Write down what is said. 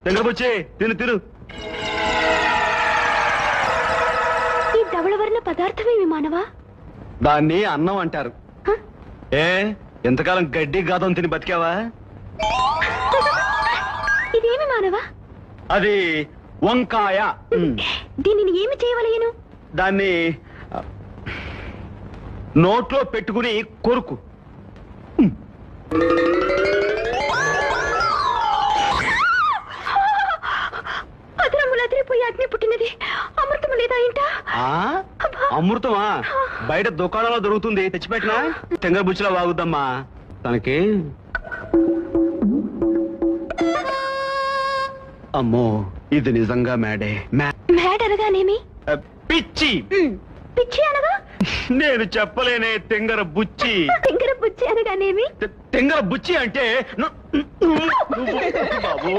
తెంగరబుచ్చి తిను తిను. ఈ ధవళవర్ణ పదార్థమేమి మానవా? దాన్ని అన్నం అంటారు. ఏ ఎంతకాలం గడ్డి గాదం తిని బతికావా? ఇదేమి మానవా? అది వంకాయ. దీనిని ఏమి చేయవలయను? దాన్ని నోట్లో పెట్టుకుని కొరుకు. అదరములు అదిరిపోయి అగ్ని పుట్టినది. అమృతము లేదా ఇంట? అమృతమా? బయట దుకాణంలో దొరుకుతుంది, తెచ్చిపెట్టినా. తెంగరబుచ్చిలా వాగుద్దమ్మా తనకి. అమ్మో ఇది నిజంగా మేడే. మ్యాడ్ అనగానేమి? పిచ్చి. పిచ్చి అనగా? నేను చెప్పలేనే. తెంగర బుచ్చి. తెంగర బుచ్చి అనగానేమి? తెంగర బుచ్చి అంటే బాబు